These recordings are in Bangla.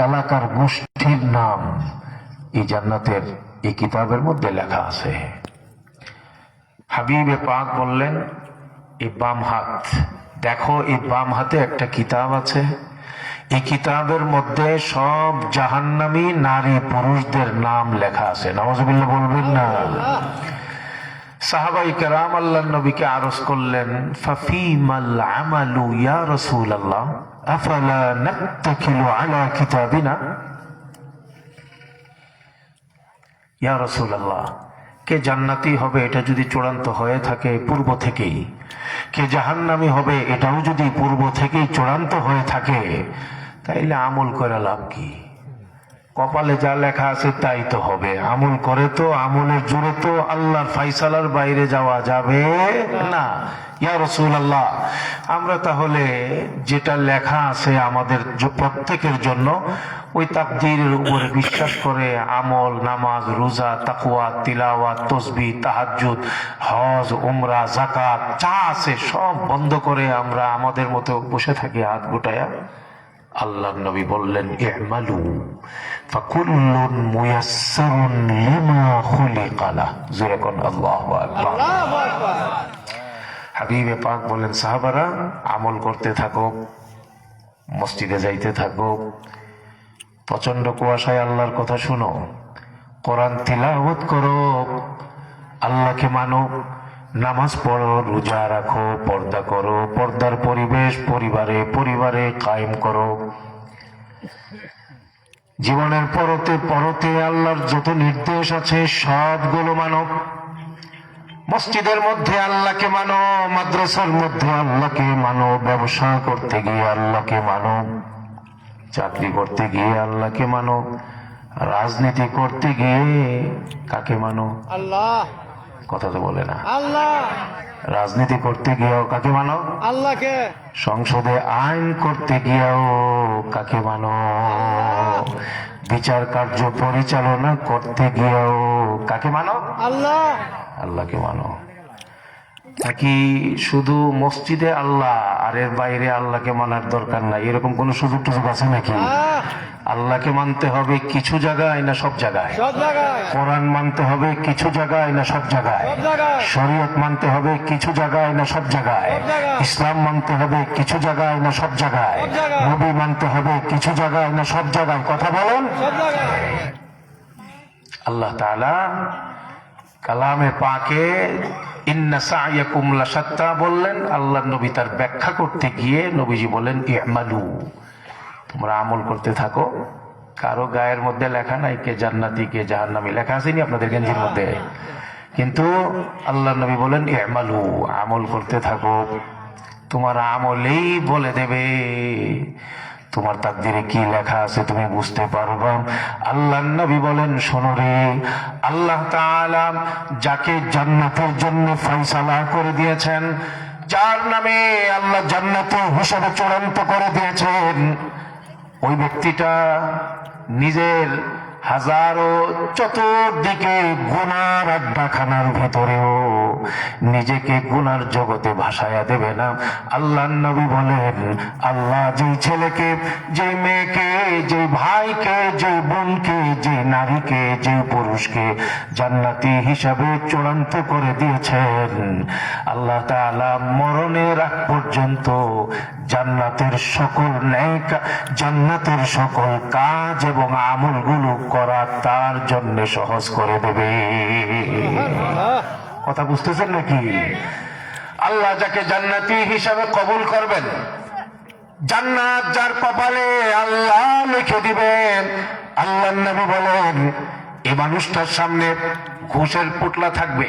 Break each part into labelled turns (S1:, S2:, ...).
S1: এলাকার গোষ্ঠীর নাম এই জান্নাতের এই কিতাবের মধ্যে লেখা আছে। হাবিবে পাক বললেন, এই বাম হাত দেখো, এই বাম হাতে একটা কিতাব আছে, এই কিতাবের মধ্যে সব জাহান্নামী নারী পুরুষদের নাম লেখা আছে। নাউযুবিল্লাহ বলবেন না। সাহাবায়ে কেরাম আল্লাহর নবীকে আরজ করলেন, ফাফিমাল আমালু ইয়া রাসূলুল্লাহ আফালা নাত্তাকিলু আলা কিতাবিনা। ইয়া রাসূলুল্লাহ, কে জান্নাতি হবে এটা যদি চূড়ান্ত হয়ে থাকে পূর্ব থেকেই, কে জাহান্নামী হবে এটাও যদি পূর্ব থেকেই চূড়ান্ত হয়ে থাকে, তাইলে আমল করে লাভ কি? কপালে যা লেখা আছে তাই তো হবে। আমল করে তো, আমলের জোরে তো আল্লাহর ফায়সালার বাইরে যাওয়া যাবে না। ইয়া রাসূলুল্লাহ, আমরা তাহলে যেটা লেখা আছে আমাদের প্রত্যেকের জন্য, ওই তাকদীরের উপরে বিশ্বাস করে আমল, নামাজ, রোজা, তাকওয়া, তিলাওয়াত, তাসবিহ, তাহাজ্জুদ, হজ, উমরা, যাকাত যা আছে সব বন্ধ করে আমরা আমাদের মতো বসে থাকি হাত গুটায়া? আল্লাহর নবী বললেন, ই'মালু ফাকুল্লুন মুয়াসসারুন লিমা খুলিকা লাহ। জোরে কোন আল্লাহু আকবার। হাবিবে পাক বলেন, সাহাবারা আমল করতে থাকো, মসজিদে যাইতে থাকো, প্রচন্ড কুয়াশায় আল্লাহর কথা শুনো, কোরআন তিলাওয়াত করো, আল্লাহকে মানো, নামাজ পড়ো, রোজা রাখো, পর্দা করো, পর্দার পরিবেশ পরিবারে পরিবারে কায়েম করো। জীবনের পরতে পরতে আল্লাহর যত নির্দেশ আছে সবগুলো মানো। মসজিদের মধ্যে আল্লাহকে মানো, মাদ্রাসার মধ্যে আল্লাহকে মানো, ব্যবসা করতে গিয়ে আল্লাহকে মানো, চাকরি করতে গিয়ে আল্লাহকে মানো, রাজনীতি করতে গিয়ে কাকে মানো? আল্লাহ। কথা তো বলে না। আল্লাহ। রাজনীতি করতে গিয়েও কাকে মানো? আল্লাহকে। সংসদে আইন করতে গিয়েও কাকে মানো? বিচার কার্য পরিচালনা করতে গিয়েও কাকে মানো? আল্লাহ। আল্লাহকে মানো। নাকি শুধু মসজিদে আল্লাহ আর এর বাইরে আল্লাহকে মানার দরকার নাই, এরকম কোন সুযোগ টুযোগ আছে নাকি? আল্লাহকে মানতে হবে কিছু জায়গায় না সব জায়গায়? কোরআন মানতে হবে কিছু জায়গায় না সব জায়গায়? শরীয়ত মানতে হবে কিছু জায়গায় না সব জায়গায়? ইসলাম মানতে হবে কিছু জায়গায় না সব জায়গায়? নবী মানতে হবে কিছু জায়গায় না সব জায়গায়? কথা বলেন। আল্লাহ তাআলা কালামে পাকে ইন্না সা'য়াকুম লাশাত্তা বললেন। আল্লাহর নবী তার ব্যাখ্যা করতে গিয়ে নবীজি বলেন, ই'মালু, তোমরা আমল করতে থাকো। কারো গায়ের মধ্যে লেখা নাই কে জান্নাতি কে জাহান্নামী, লেখা আসেনি আপনাদের গেঞ্জির মধ্যে, কিন্তু আল্লাহর নবী বলেন, ই'মালু, আমল করতে থাকো। তোমার আমলেই বলে দেবে তোমার তাকদীরে কি লেখা আছে, তুমি বুঝতে পারবা। আল্লাহর নবী বলেন, শোনো রে, আল্লাহ তাআলা যাকে জান্নাতের জন্য ফয়সালা করে দিয়েছেন, যার নামে আল্লাহ জান্নাতে হিসাবে চূড়ান্ত করে দিয়েছেন, ওই ব্যক্তিটা নিজের হাজারো চতুর্দিকে গুনার আড্ডাখানার ভেতরেও নিজেকে গুনার জগতে ভাসায়া দেবে না। আল্লাহর নবী বলেন, আল্লাহ যেই ছেলেকে, যে মেয়েকে, যে ভাইকে, যে বোনকে, যে নারীকে, যে পুরুষকে জান্নাতি হিসাবে চূড়ান্ত করে দিয়েছেন, আল্লাহ তাআলা মরণের আগ পর্যন্ত জান্নাতের সকল নেক, জান্নাতের সকল কাজ এবং আমলগুলো করা তার জন্য সহজ করে দেবে। কথা বুঝতেছেন নাকি? আল্লাহ যাকে জান্নাতি হিসাবে কবুল করবেন, জান্নাত যার কপালে আল্লাহ লিখে দিবেন। আল্লাহর নবী বলেন, এই মানুষটার সামনে ঘুষের পুটলা থাকবে,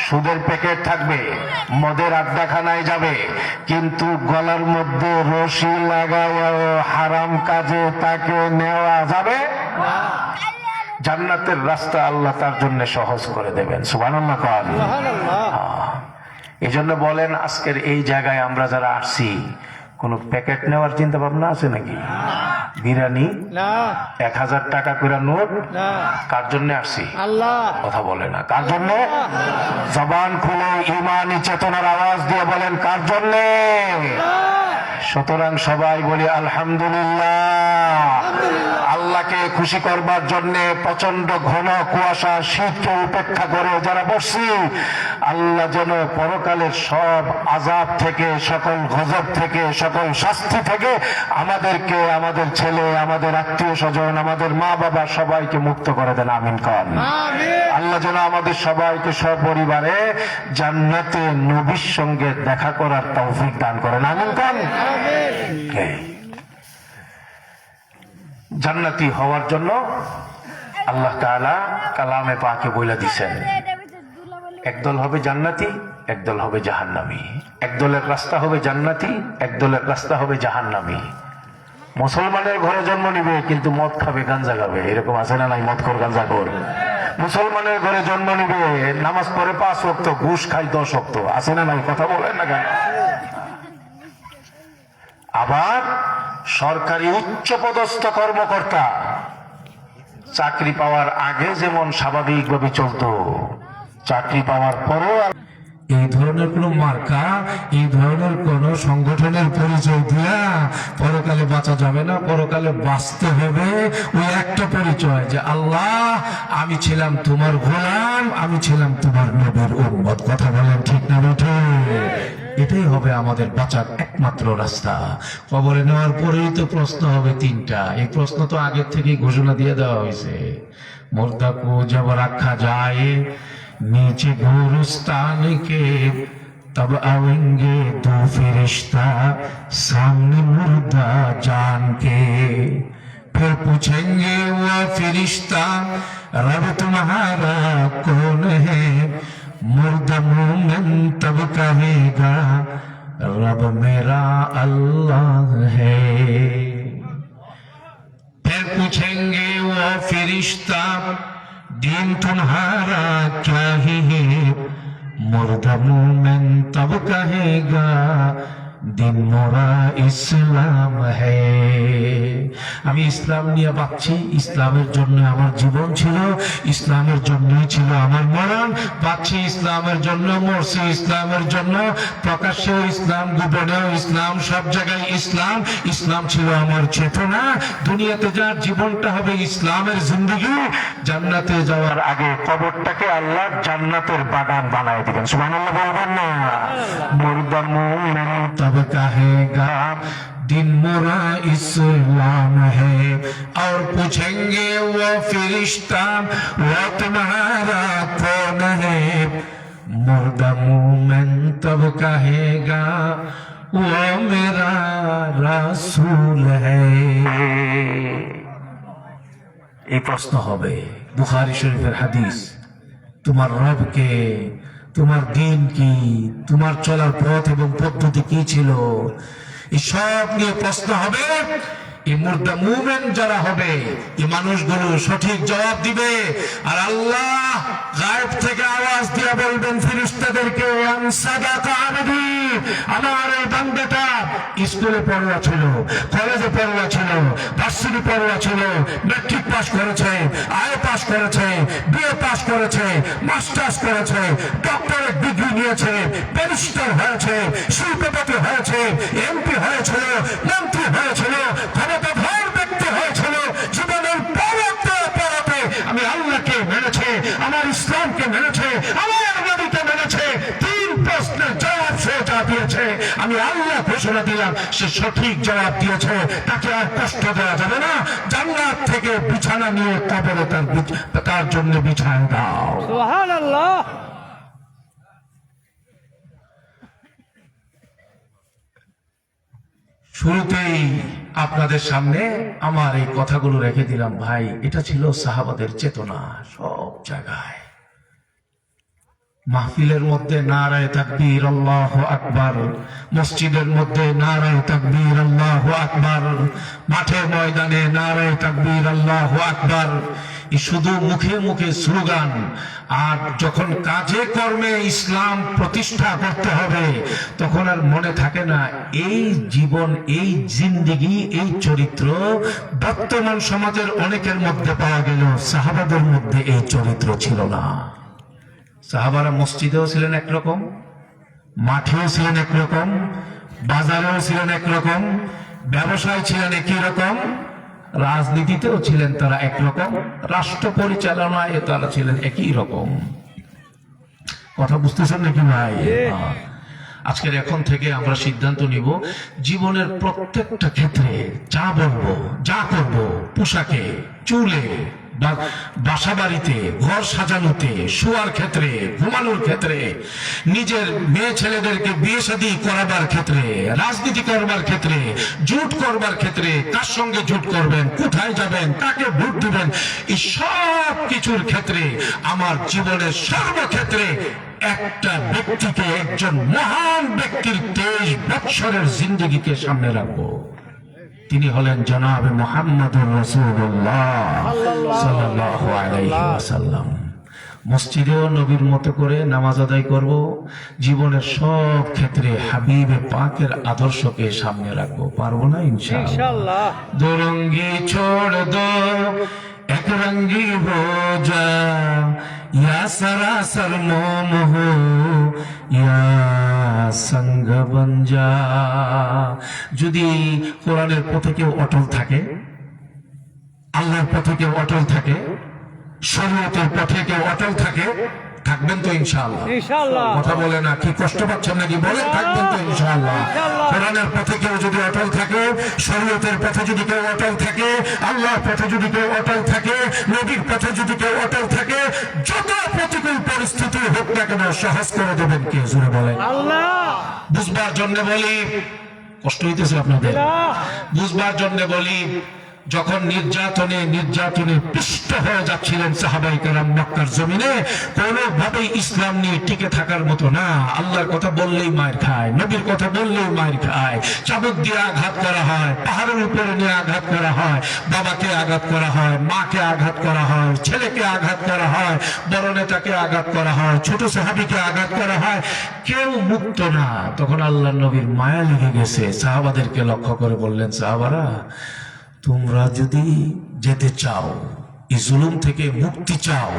S1: সুদের প্যাকেট থাকবে, মদের আড্ডাখানায় যাবে, কিন্তু গলার মধ্যে রশি লাগায় হারাম কাজে তাকে নেওয়া যাবে না। জান্নাতের রাস্তা আল্লাহ তার জন্য সহজ করে দেবেন। সুবহানাল্লাহ। এই জন্য বলেন, আজকের এই জায়গায় আমরা যারা আসছি, কোন প্যাকেট নেওয়ার চিন্তা ভাবনা আছে নাকি? বিরিয়ানি না, 1000 টাকা করে নোট না, কার জন্য আসছি? আল্লাহ। কথা বলে না, কার জন্য? জবান খুলে ঈমানি চেতনার আওয়াজ দিয়ে বলেন, কার জন্য? সুতরাং সবাই বলি আলহামদুলিল্লাহ। আল্লাহকে খুশি করবার জন্য প্রচন্ড ঘন কুয়াশা শীতকে উপেক্ষা করে যারা বসছি, আল্লাহ যেন পরকালের সব আযাব থেকে, সকল গজব থেকে, সকল শাস্তি থেকে আমাদেরকে, আমাদের ছেলে, আমাদের আত্মীয় স্বজন, আমাদের মা বাবা সবাইকে মুক্ত করে দেন। আমিন কন। আল্লাহ যেন আমাদের সবাইকে সপরিবারে জান্নাতে নবীর সঙ্গে দেখা করার তৌফিক দান করেন। আমিন কন। জান্নাতি হওয়ার জন্য আল্লাহ তাআলা কালামে পাকে বলে দিয়েছেন, একদল হবে জান্নাতি, একদল হবে জাহান্নামী। একদলের রাস্তা হবে জান্নাতি, একদলের রাস্তা হবে জাহান্নামী। মুসলমানের ঘরে জন্ম নিবে কিন্তু মদ খাবে, গাঞ্জা খাবে, এরকম আছে না নাই? মদখোর, গাঞ্জাখোর। মুসলমানের ঘরে জন্ম নিবে, নামাজ পড়ে 5 ওয়াক্ত, ঘুষ খায় 10 ওয়াক্ত, আছে না নাই? কথা বলেন না কেন? আবার সরকারি উচ্চপদস্থ কর্মকর্তা চাকরি পাওয়ার আগে যেমন স্বাভাবিকভাবে চলতো, চাকরি পাওয়ার পরেও
S2: এই ধরনের কোন মার্কা, এই ধরনের কোন সংগঠনের পরিচয় দিয়া পরকালে বাঁচা যাবে না। পরকালে বাঁচতে হবে ওই একটা পরিচয় যে আল্লাহ আমি ছিলাম তোমার গোলাম, আমি ছিলাম তোমার নবীর উম্মত। কথা বলেন ঠিক না বেঠে? এটাই হবে আমাদের বাঁচার একমাত্র রাস্তা। কবরে নেওয়ার পরেই তো প্রশ্ন হবে 3টা। এই প্রশ্ন তো আগের থেকেই ঘোষণা দিয়ে দেওয়া হয়েছে। मुर्दा को जब रखा जाए नीचे गोरस्तान के तब आएंगे 2 फरिश्ता सामने मुर्दा जान के, फिर पूछेंगे वो फरिश्ता रब तुम्हारा कौन है, मुर्दा मोमिन तब कहेगा रब मेरा अल्लाह है। फिर पूछेंगे वो फरिश्ता दीन तुम्हारा क्या है, मुर्दा मोमिन तब कहेगा दिन मोरा इस्लाम है। আমি ইসলাম নিয়ে বাঁচছি, ইসলামের জন্য আমার জীবন ছিল, ইসলামের জন্যই ছিল আমার মরণ। বাঁচছি ইসলামের জন্য, মরছি ইসলামের জন্য। প্রকাশ্যেও ইসলাম, গোপনেও ইসলাম, সব জায়গায় ইসলাম। ইসলাম ছিল আমার চেতনা। দুনিয়াতে যার জীবনটা হবে ইসলামের জিন্দেগি, জান্নাতে যাওয়ার আগে কবরটাকে আল্লাহ জান্নাতের বাগান বানায় দিবেন। সুবহানাল্লাহ বলবেন না? মুর্দা মুমিন তব কহেগা दिन मोरा इस्लाम है, और पूछेंगे वो फरिश्ता वो तुम्हारा कौन है, मुर्दा मोमिन तब कहेगा वो मेरा रसूल है। এই প্রশ্ন হবে, বুখারী শরীফের হাদিস। তোমার রবকে, তোমার দিন কি, তোমার চলার পথ এবং পদ্ধতি কি ছিল, এই সব নিয়ে প্রশ্ন হবে। এই মুর্দা মুমিন যারা হবে, এই মানুষগুলো সঠিক জবাব দিবে। আর আল্লাহ গায়েব থেকে আওয়াজ দিয়ে বলবেন ফেরেশতাদেরকে, আনসাদাকা আবদি, আমার এই বান্দাটা স্কুলে পড়ুয়া ছিল, কলেজে পড়ুয়া ছিল, ভার্সিটি পড়ুয়া ছিল, ম্যাট্রিক পাস করেছে, আইএ পাস করেছে, বিএ পাস করেছে, মাস্টার্স করেছে, ডক্টরেট ডিগ্রি নিয়েছে, ব্যারিস্টার হয়েছে, শিল্পপতি হয়েছে, এমপি হয়েছিল, মন্ত্রী হয়েছিল, ক্ষমতাধর ব্যক্তি হয়েছিল। জীবনের পরতে আমি আল্লাহকে মেনেছে, আমার ইসলামকে মেনেছে, আমার নবীকে মেনেছে। 3 প্রশ্নের জবাব সে যা দিয়েছে, আমি আল্লাহ ঘোষণা দিলাম সে সঠিক জবাব দিয়েছে। তাকে আর কষ্ট দেওয়া যাবে না। জান্নাত থেকে বিছানা নিয়ে কবরে তার জন্য বিছানা দাও। সুবহানাল্লাহ। শুরুতেই আপনাদের সামনে আমার এই কথাগুলো রেখে দিলাম ভাই। এটা ছিল সাহাবাদের চেতনা। সব জায়গায় মাহফিলের মধ্যে নারায়ে তাকবীর আল্লাহু আকবার, মসজিদের মধ্যে নারায়ে তাকবীর আল্লাহু আকবার, মাঠের ময়দানে নারায়ে তাকবীর আল্লাহু আকবার। এই শুধু মুখে মুখে স্লোগান, আর যখন কাজে কর্মে ইসলাম প্রতিষ্ঠা করতে হবে তখন আর মনে থাকে না এই জীবন, এই জিন্দেগি, এই চরিত্র বর্তমান সমাজের অনেকের মধ্যে পাওয়া গেল, সাহাবাদের মধ্যে এই চরিত্র ছিল না। সাহাবারা মসজিদেও ছিলেন একরকম, মাঠেও ছিলেন একরকম, বাজারেও ছিলেন একরকম, ব্যবসায় ছিলেন একই রকম, রাজনীতিতেও ছিলেন তারা একরকম, রাষ্ট্র পরিচালনায় তারা ছিলেন একই রকম। কথা বুঝতেছেন নাকি ভাই? আজকের এখন থেকে আমরা সিদ্ধান্ত নিব, জীবনের প্রত্যেকটা ক্ষেত্রে যা বলবো, যা করব, পোশাকে, চুলে, বাসা বাড়িতে, ঘর সাজানোতে, শোয়ার ক্ষেত্রে, ঘুমানোর ক্ষেত্রে, নিজের মেয়ে ছেলেদেরকে বিয়ে শাদী করাবার ক্ষেত্রে, রাজনীতি করবার ক্ষেত্রে, জোট করবার ক্ষেত্রে, কার সঙ্গে জোট করবেন, কোথায় যাবেন, কাকে ভোট দিবেন, এই সব কিছুর ক্ষেত্রে আমার জীবনের সর্বক্ষেত্রে একটা ব্যক্তিকে, একজন মহান ব্যক্তির 23 বৎসরের জিন্দগিকে সামনে রাখবো। তিনি হলেন জনাবে মুহাম্মদুর রাসূলুল্লাহ সাল্লাল্লাহু আলাইহি ওয়াসাল্লাম। মসজিদেও নবীর মতো করে নামাজ আদায় করব, জীবনের সব ক্ষেত্রে হাবিবে পাকের আদর্শকে সামনে রাখবো। পারবো না ইনশাআল্লাহ। দো রঙ্গি ছোড় দো এক রঙ্গি হো যা, ইয়া সরাসর মোম হো ইয়া সঙ্গ বন যা। যদি কোরআনের পথে কেউ অটল থাকে, আল্লাহর পথে কেউ অটল থাকে, শরীয়তের পথে কেউ অটল থাকে, থাকবেন তো ইনশাআল্লাহ? কথা বলে না, কি কষ্ট পাচ্ছেন নাকি? বলে থাকবেন তো ইনশাআল্লাহ? কোরআনের পথে কেউ যদি অটল থাকে, শরীয়তের পথে যদি কেউ অটল থাকে, আল্লাহর পথে যদি কেউ অটল থাকে, নবীর পথে যদি কেউ অটল থাকে, যত প্রতিকূল পরিস্থিতি হোক না কেন সহজ করে দেবেন কে? জোরে বলেন আল্লাহ। বুঝবার জন্য বলি, কষ্ট হইতেছে আপনাদের? বুঝবার জন্য বলি, যখন নির্যাতনে পিষ্ট হয়ে যাচ্ছিলেন সাহাবায়ে কেরাম মক্কার জমিনে, কোনোভাবেই ইসলাম নিয়ে টিকে থাকার মতো না। আল্লাহর কথা বললেই মায়ের খায়, নবীর কথা বললেই মায়ের খায়, চাবুক দিয়ে আঘাত করা হয়, পাহাড়ের উপরে নিয়ে আঘাত করা হয়, বাবাকে আঘাত করা হয়, মাকে আঘাত করা হয়, ছেলেকে আঘাত করা হয়, বড় নেতাকে আঘাত করা হয়, ছোট সাহাবীকে আঘাত করা হয়, কেউ মুক্ত না। তখন আল্লাহর নবীর মায়া লেগে গেছে, সাহাবাদেরকে লক্ষ্য করে বললেন, সাহাবারা, তোমরা যদি যেতে চাও, এই জুলুম থেকে মুক্তি চাও,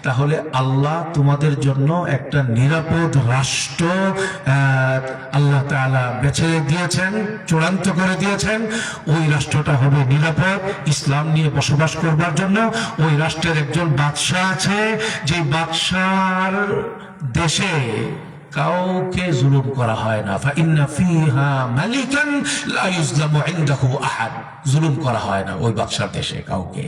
S2: তাহলে আল্লাহ তোমাদের জন্য একটা নিরাপদ রাষ্ট্র আল্লাহ তাআলা বেছে দিয়েছেন, চূড়ান্ত করে দিয়েছেন। ওই রাষ্ট্রটা হবে নিরাপদ, ইসলাম নিয়ে বসবাস করবার জন্য। ওই রাষ্ট্রের একজন বাদশাহ আছে, যে বাদশার দেশে কাউকে জুলুম করা হয় না। ফাইন্না ফিহা মালিকান লা ইউজলামু ইনদাহু আহাদ। জুলুম করা হয় না ওই বাদশার দেশে কাউকে।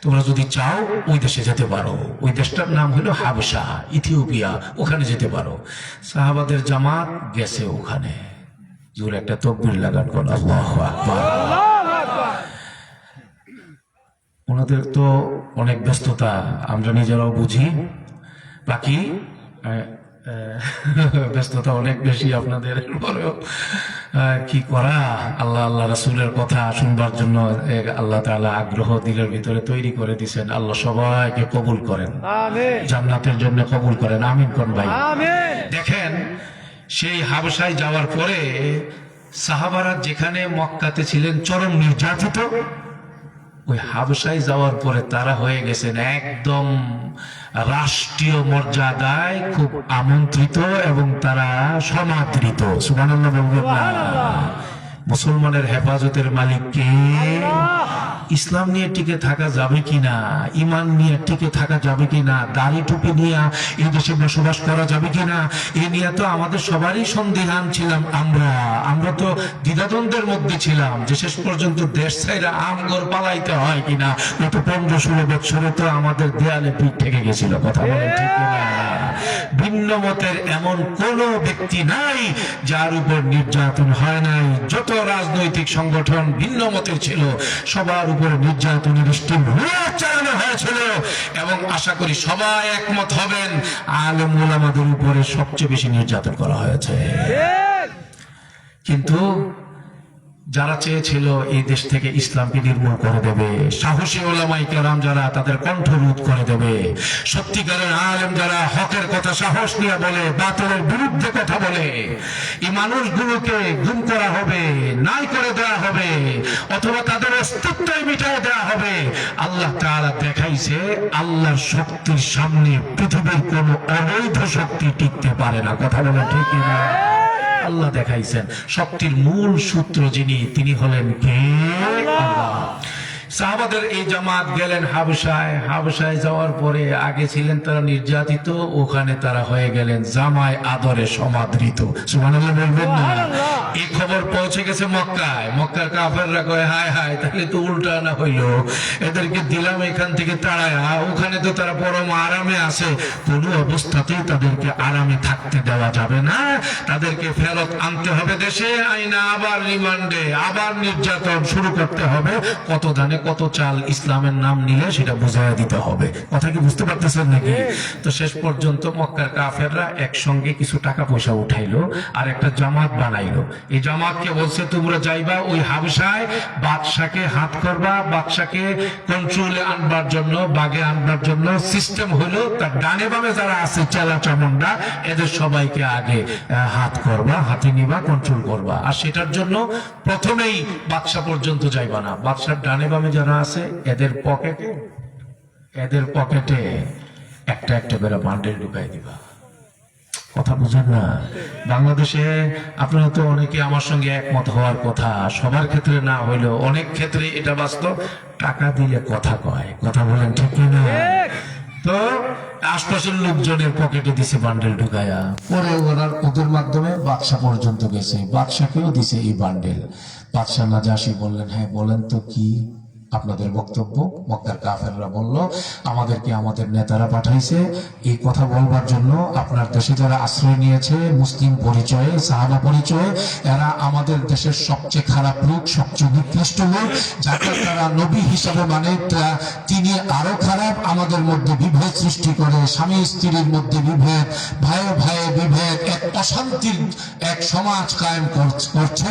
S2: তোমরা যদি চাও ওই দেশে যেতে পারো। ওই দেশটার নাম হলো হাবশা, ইথিওপিয়া। ওখানে যেতে পারো। সাহাবাদের জামাত গেছে ওখানে। জোরে একটা তাকবীর লাগান কোন আল্লাহু আকবার। ওনাদের তো অনেক ব্যস্ততা, আমরা নিজেরাও বুঝি। বাকি ব্যস্ততা অনেক বেশি আপনাদের, পরেও কি করা, আল্লাহ রাসূলের কথা শুনবার জন্য আল্লাহ তাআলা আগ্রহ দিলের ভিতরে তৈরি করে দিয়েছেন। আল্লাহ সবাইকে কবুল করেন, জান্নাতের জন্য কবুল করেন। আমিন কোন ভাই। দেখেন, সেই হাবশায় যাওয়ার পরে সাহাবারা যেখানে মক্কাতে ছিলেন চরম নির্যাতিত, ওই হাবশায় যাওয়ার পরে তারা হয়ে গেছেন একদম রাষ্ট্রীয় মর্যাদায় খুব আমন্ত্রিত এবং তারা সমাদৃত। সুবহানাল্লাহ বলবেন না? মুসলমানের হেফাজতের মালিক কে? ইসলাম নিয়ে টিকে থাকা যাবে কিনা, ইমান নিয়ে টিকে থাকা যাবে কিনা, দাড়ি টুপি নিয়ে এই দেশে বসবাস করা যাবে কিনা, এ নিয়ে তো আমাদের সবারই সন্দিহান ছিলাম। আমরা তো দ্বিধাদ্বন্দ্বের মধ্যে ছিলাম যে শেষ পর্যন্ত দেশ ছাইরা আমগর পালাইতে হয় কিনা। গত 15-16 বছরে তো আমাদের দেয়ালে পিঠ থেকে গেছিল। কথা বলেন ঠিক না? ভিন্ন মতের এমন কোন ব্যক্তি নাই যার উপর নির্যাতন হয় নাই। যত রাজনৈতিক সংগঠন ভিন্ন মতের ছিল, সবার উপরে নির্যাতনের স্টিম চালানো হয়েছিল। এবং আশা করি সবাই একমত হবেন, আলেম ওলামাদের উপরে সবচেয়ে বেশি নির্যাতন করা হয়েছে। কিন্তু যারা চেয়েছিল এই দেশ থেকে ইসলামকে নির্মূল করে দেবে, সাহসী ওলামায়ে কেরাম যারা তাদের কণ্ঠ রোধ করে দেবে, সত্যিকারের আলেম যারা হকের কথা সাহস নিয়ে বলে, বাতিলের বিরুদ্ধে কথা বলে, এই মানুষগুলোকে গুম করা হবে, নাই করে দেওয়া হবে, অথবা তাদের অস্তিত্বই মিটাই দেওয়া হবে। আল্লাহ তাআলা দেখাইছে আল্লাহর শক্তির সামনে পৃথিবীর কোন অবৈধ শক্তি টিকতে পারে না। কথা বলে ঠিক না? আল্লাহ দেখাইছেন শক্তির মূল সূত্র যিনি, তিনি হলেন কে? আল্লাহ। সাহাবাদের এই জামাত গেলেন হাবশায়। হাবশায় যাওয়ার পরে আগে ছিলেন তারা নির্যাতিত, ওখানে তারা হয়ে গেলেন জামায় আদরে সমাদৃত। সুবহানাল্লাহ বলবেন না? এই খবর পৌঁছে গেছে মক্কায়। মক্কার কাফেররা কয় হায় হায়, তাহলে তো উল্টা না হইলো, এদেরকে দিলাম এখান থেকে তাড়ায়া, ওখানে তো তারা পরম আরামে আছে, কোনো অবস্থাতেই তাদেরকে আরামে থাকতে দেওয়া যাবে না, তাদেরকে ফেরত আনতে হবে দেশে, আইনা আবার রিমান্ডে, আবার নির্যাতন শুরু করতে হবে, কত ধানে কত চাল ইসলামের নাম নিলে সেটা বুঝাইয়া দিতে হবে। কথা কি বুঝতে পারতেছেন নাকি? তো শেষ পর্যন্ত মক্কার কাফেররা একসঙ্গে কিছু টাকা পয়সা উঠাইলো আর একটা জামাত বানাইলো। এই জামাতকে বলছে তোমরা যাইবা ওই হাবশায়, বাদশাকে হাত করবা, বাদশাকে কন্ট্রোলে আনবার জন্য, বাগে আনবার জন্য সিস্টেম হলো তার ডানে বামে যারা আছে চেলা চামুন্ডা, এদের সবাইকে আগে হাত করবা, হাতে নিবা, কন্ট্রোল করবা। আর সেটার জন্য প্রথমেই বাদশা পর্যন্ত যাইবা না, বাদশার ডানে বামে যারা আছে এদের পকেটে একটা একটা করে বান্ডেল ঢুকাই দিবা। কথা বুঝেন না? বাংলাদেশে আপনারা তো অনেকে আমার সঙ্গে একমত হওয়ার কথা, সবার ক্ষেত্রে না হইলেও অনেক ক্ষেত্রে এটা বাস্তব, টাকা দিলে কথা কয়। কথা বলেন ঠিক না? তো আশপাশের লোকজনের পকেটে দিছে বান্ডেল ঢুকায়া, পরে ওদের মাধ্যমে বাদশা পর্যন্ত গেছে, বাদশাকেও দিছে এই বান্ডেল। বাদশা নাজাশি বললেন, হ্যাঁ বলেন তো কি আপনাদের বক্তব্য? মক্কার কাফেররা বলল, আমাদেরকে আমাদের নেতারা পাঠাইছে এই কথা বলবার জন্য, আপনার দেশে যারা আশ্রয় নিয়েছে মুসলিম পরিচয়ে, সাহাবা পরিচয়ে, এরা আমাদের দেশের সবচেয়ে খারাপ লোক, সবচেয়ে নিকৃষ্ট লোক, যাকে তারা নবী হিসাবে মানে তিনি আরো খারাপ, আমাদের মধ্যে বিভেদ সৃষ্টি করে, স্বামী স্ত্রীর মধ্যে বিভেদ, ভাইয়ে ভাইয়ে বিভেদ, এক অশান্তির এক সমাজ কায়েম করছে।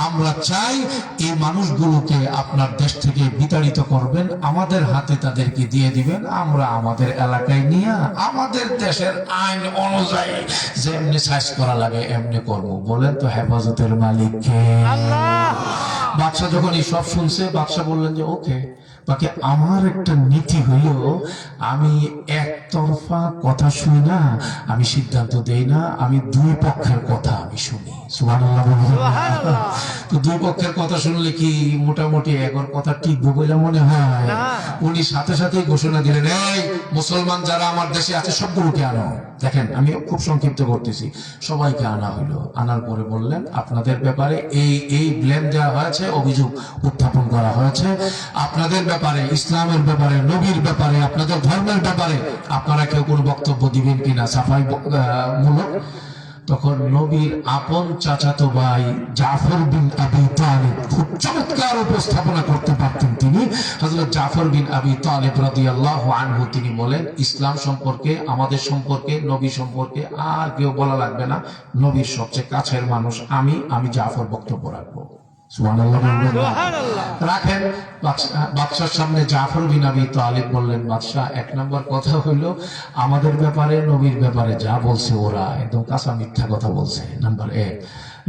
S2: আমরা চাই এই মানুষগুলোকে আপনার দেশ থেকে বিতাড়িত করবেন, আমাদের হাতে তাদেরকে দিয়ে দিবেন, আমরা আমাদের এলাকায় নিয়ে আমাদের দেশের আইন অনুযায়ী যেমনি সাইজ করা লাগে এমনি করব। বলেন তো হেফাজতের মালিক কে? বাদশা যখন এই সব শুনছে, বাদশা বললেন যে ওকে, বাকি আমার একটা নীতি হইল, আমি একতরফা কথা শুনি না, আমি সিদ্ধান্ত দেই না, আমি দুই পক্ষের কথা আমি শুনি। সুবহানাল্লাহ বলবেন না? তো দুই পক্ষের কথা শুনলে কি মোটামুটি এখন কথা টিকবে বলে মনে হয়? উনি সাথে সাথেই ঘোষণা দিলেন, এই মুসলমান যারা আমার দেশে আছে সবগুলোকে আনো। দেখেন আমি খুব সংক্ষিপ্ত করতেছি, সবাইকে আনা হইলো। আনার পরে বললেন, আপনাদের ব্যাপারে এই ব্লেম দেওয়া হয়েছে, অভিযোগ উত্থাপন করা হয়েছে, আপনাদের ব্যাপারে, ইসলামের ব্যাপারে, নবীর ব্যাপারে, আপনাদের ধর্মের ব্যাপারে আপনারা কেউ কোনো বক্তব্য দিবেন কিনা সাফাই মূলক? তখন নবীর আপন চাচাতো ভাই জাফর বিন আবি তালিব খুব চমৎকার উপস্থাপনা করতে পারতেন তিনি। হযরত জাফর বিন আবি তালিব রাদিয়াল্লাহু আনহু তিনি বলেন, ইসলাম সম্পর্কে, আমাদের সম্পর্কে, নবী সম্পর্কে আর কেউ বলা লাগবে না, নবীর সবচেয়ে কাছের মানুষ আমি জাফর বক্তব্য রাখবো। সুবহানাল্লাহ বলবেন না? রাখেন। বাদশার সামনে জাফর বিন আবি তালিব বললেন, বাদশাহ এক নম্বর কথা হইল, আমাদের ব্যাপারে, নবীর ব্যাপারে যা বলছে ওরা একদম কাঁচা মিথ্যা কথা বলছে, নাম্বার এক।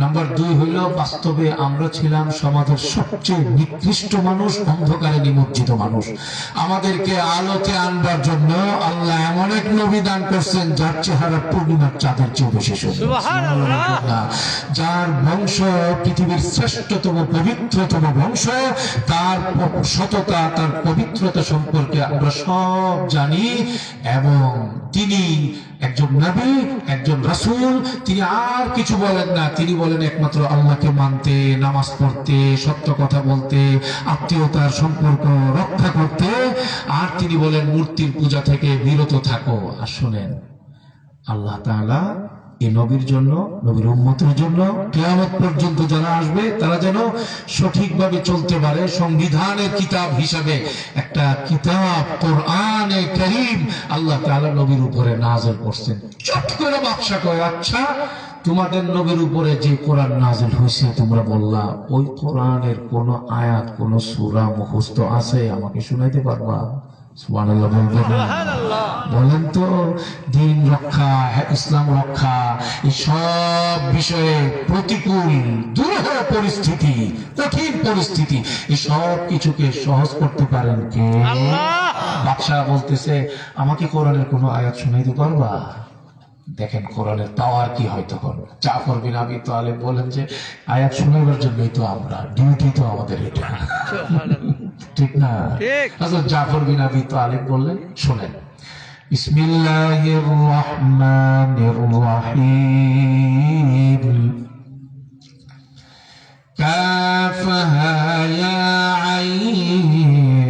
S2: নাম্বার দুই হইল, বাস্তবে আমরা ছিলাম সমাজের সবচেয়ে নিকৃষ্ট মানুষ, অন্ধকারে নিমজ্জিত মানুষ, আমাদেরকে আলোতে আনবার জন্য আল্লাহ এমন এক নবী দান করছেন যার চেহারা পূর্ণিমার চাঁদের চেয়ে বেশি সুন্দর, যার বংশ পৃথিবীর শ্রেষ্ঠতম পবিত্রতম বংশ, তার সততা, তার পবিত্রতা সম্পর্কে আমরা সব জানি, এবং তিনি একজন নবী, একজন রাসূল, তিনি আর কিছু বলেন না, তিনি বলেন একমাত্র আল্লাহকে মানতে, নামাজ পড়তে, সত্য কথা বলতে, আত্মীয়তার সম্পর্ক রক্ষা করতে, আর তিনি বলেন মূর্তির পূজা থেকে বিরত থাকো। আর শুনেন, আল্লাহ তাআলা এই নবীর জন্য, নবীর উম্মতের জন্য কিয়ামত পর্যন্ত যারা আসবে তারা যেন সঠিকভাবে চলতে পারে, সংবিধানের কিতাব হিসাবে একটা কিতাব কোরআনে কারীম আল্লাহ তাআলা নবীর উপরে নাযিল করছেন। চট করে বাদশা কয়, আচ্ছা তোমাদের নবীর উপরে যে কোরআন নাযিল হয়েছে তোমরা বললা, ওই কোরআনের কোন আয়াত, কোন সূরা মুখস্থ আছে? আমাকে শুনাইতে পারবা? সুবহানাল্লাহ বলবেন না? বলেন তো, দিন রক্ষা, ইসলাম রক্ষা, এই সব বিষয়ে প্রতিকূল দুরূহ পরিস্থিতি, কঠিন পরিস্থিতি, এই সব কিছুকে সহজ করতে পারেন কে? বাদশা বলতেছে, আমাকে কোরআনের কোনো আয়াত শুনাইতে পারবা? দেখেন কোরআনের পাওয়ার কি হয় তখন। জাফর বিন আবি তালিব বলেন যে, আয়াত শুনাইবার জন্যই তো আমরা, ডিউটি তো আমাদের এটা। ঠিক না? হযরত জাফর বিন আবি তালিব বললেন, শোনেন, বিসমিল্লাহির রহমানির রহিম, কাফহা ইয়া আইন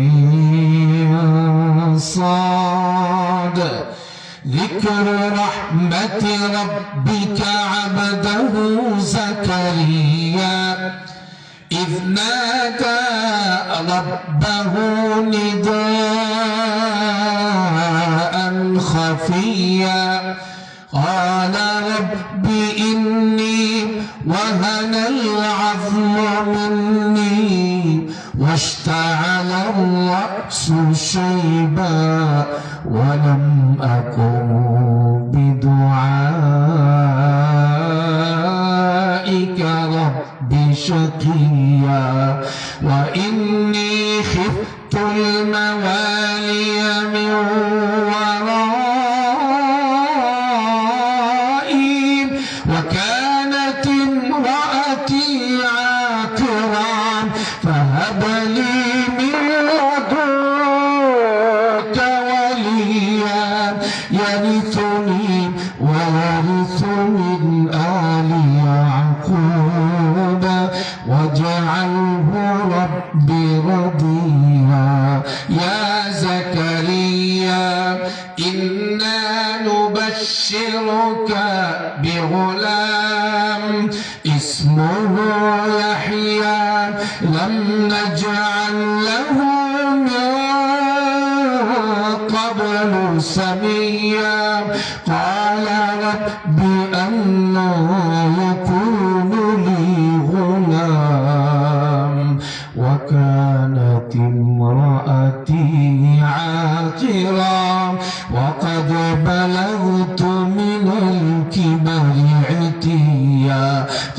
S2: সাদ, ذكر رحمة ربك عبده زكريا إذ نادى ربه نداء خفيا قال رب إني وهن العظم مني واشتعل الرأس شيبا ولم أكن بدعائك رب شقيا وإني خفت الموالي من ورائي وكانت امرأتي عاقرا فهب لي من لدنك وليا يرثني ويرث من آل يعقوب واجعله رب رضيا يا زكريا إنا نبشرك بغلام اسمه يحيى لم نجعل له من قبل سميا قال رب أنى يكون لي غلام وكانت امرأتي عاقرا وقد بلغت من الكبر عتيا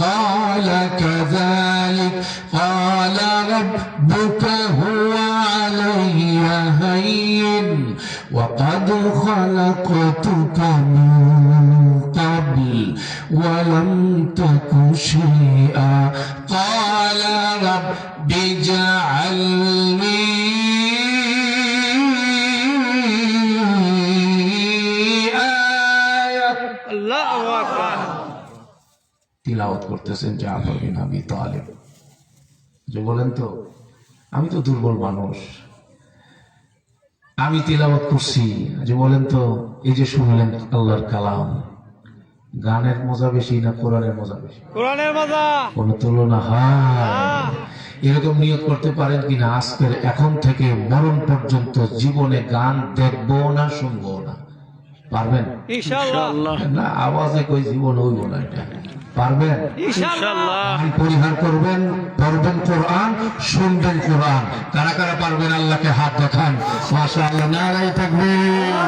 S2: قال كذلك قال ربك هو علي هين وقد خلقتك من قبل ولم تك شيئا قال رب اجعل لي آية
S3: الله أكبر
S2: তিলাওয়াত করতেছেন জাফর বিন আবি তালিব। যে বলেন তো, আমি তো দুর্বল মানুষ, আমি তিলাওয়াত করছি। যে বলেন তো, এই যে শুনলেন আল্লাহর কালাম, গানের মজা বেশি না কোরআনের মজা বেশি?
S3: কোরআনের মজা
S2: কোন তুলনা হয়? এরকম নিয়ত করতে পারেন কিনা, আজকের এখন থেকে মরণ পর্যন্ত জীবনে গান দেখবো না, শুনবো না? পারবেন?
S3: ইনশাআল্লাহ
S2: না, আওয়াজে কই জীবন হইব না। এটা পারবেন?
S3: ইনশাআল্লাহ
S2: গান পরিহার করবেন, পড়বেন কোরআন, শুনবেন কোরআন। কারা কারা পারবেন আল্লাহকে হাত দেখান। মাশাআল্লাহ, নারায়ে তাকবীর।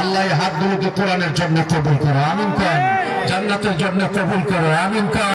S2: আল্লাহ এই হাতগুলোকে কোরআনের জন্য কবুল করো, আমিন। জান্নাতের জন্য কবুল করো, আমিন।